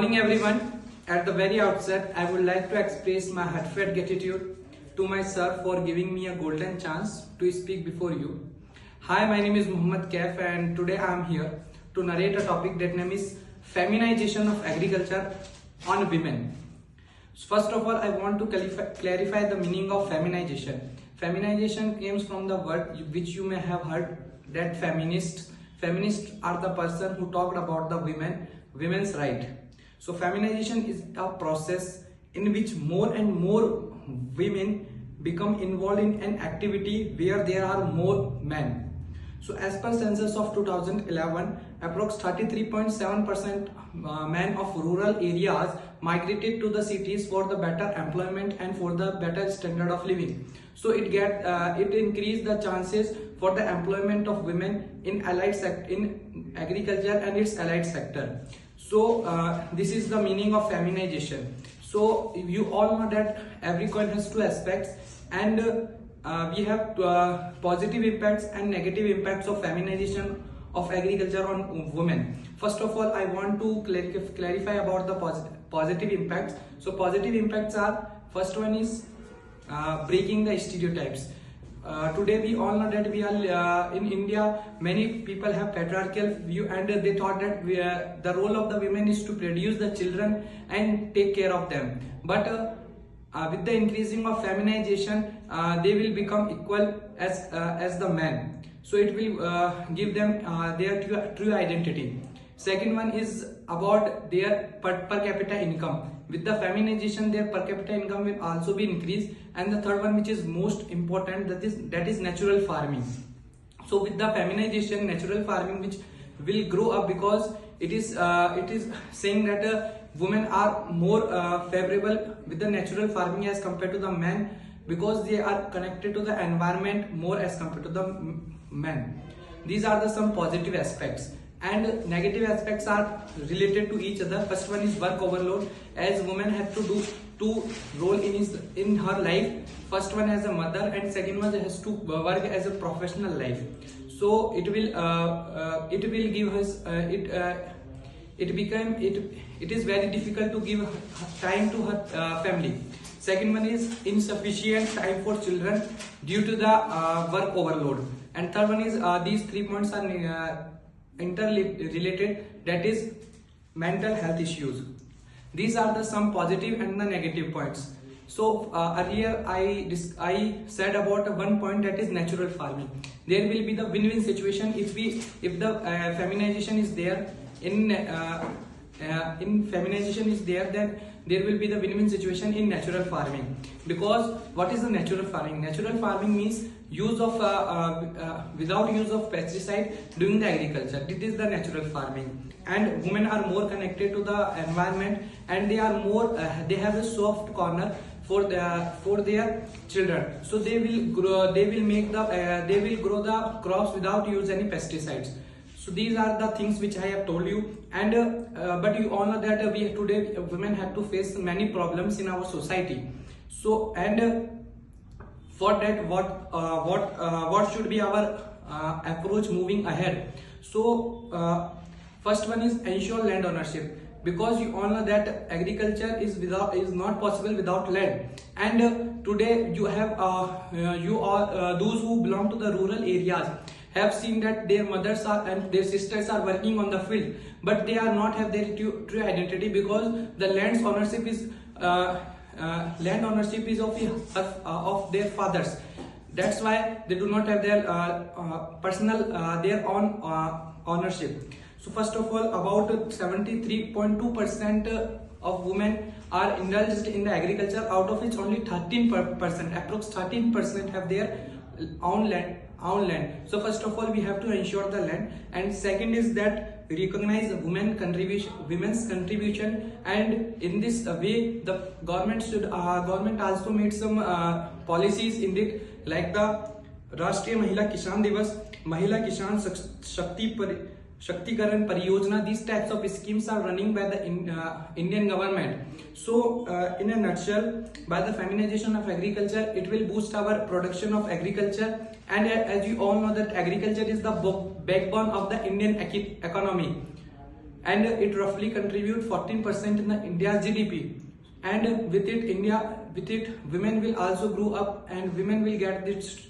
morning everyone. At the very outset, I would like to express my heartfelt gratitude to my sir for giving me a golden chance to speak before you. Hi, my name is Muhammad Kaif and today I am here to narrate a topic that name is feminization of agriculture on women. First of all, I want to clarify the meaning of feminization. Feminization comes from the word which you may have heard, that feminists. Feminists are the person who talked about the women's right. So feminization is a process in which more and more women become involved in an activity where there are more men. So as per census of 2011, approx 33.7% men of rural areas migrated to the cities for the better employment and for the better standard of living. So it increased the chances for the employment of women in in agriculture and its allied sector. So this is the meaning of feminization. So you all know that every coin has two aspects, and we have positive impacts and negative impacts of feminization of agriculture on women. First of all, I want to clarify about the positive impacts. So positive impacts are, first one is breaking the stereotypes. Today we all know that we are in India, many people have patriarchal view, and they thought that the role of the women is to produce the children and take care of them. But with the increasing of feminization, they will become equal as the men. So it will give them their true identity. Second one is about their per capita income. With the feminization, their per capita income will also be increased. And the third one, which is most important, that is natural farming. So with the feminization, natural farming which will grow up, because it is saying that women are more favorable with the natural farming as compared to the men, because they are connected to the environment more as compared to the men. These are some positive aspects. And negative aspects are related to each other. First one is work overload, as women have to do two roles in her life. First one as a mother, and second one has to work as a professional life. So it will give us it is very difficult to give time to her family. Second one is insufficient time for children due to the work overload. And third one is these 3 points are interrelated, that is mental health issues. These are some positive and the negative points. So earlier I said about one point, that is natural farming. There will be the win-win situation if the feminization is there, in feminization is there, then there will be the win-win situation in natural farming. Because what is the natural farming? Natural farming means use of without use of pesticide during the agriculture. This is the natural farming, and women are more connected to the environment, and they are more they have a soft corner for their children. So they will grow the crops without use any pesticides. So these are the things which I have told you. And but you all know that today women have to face many problems in our society. So for that, what should be our approach moving ahead? So first one is ensure land ownership, because you all know that agriculture is not possible without land. And today you have those who belong to the rural areas have seen that their mothers and their sisters are working on the field, but they are not have their true identity, because the land's ownership is of their fathers. That's why they do not have their their own ownership. So first of all, about 73.2% of women are indulged in the agriculture, out of which only 13%, approx 13% have their own land. So first of all, we have to ensure the land, and second is that recognize women's contribution, and in this way the government also made some policies in it, like the Rashtriya Mahila Kisan Divas, Mahila Kisan Shaktikaran Pariyojana. These types of schemes are running by the Indian government. So in a nutshell, by the feminization of agriculture, it will boost our production of agriculture. And as you all know that agriculture is the backbone of the Indian economy. and it roughly contribute 14% in the India's GDP. And with it, women will also grow up, and women will get this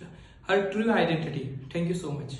her true identity. Thank you so much.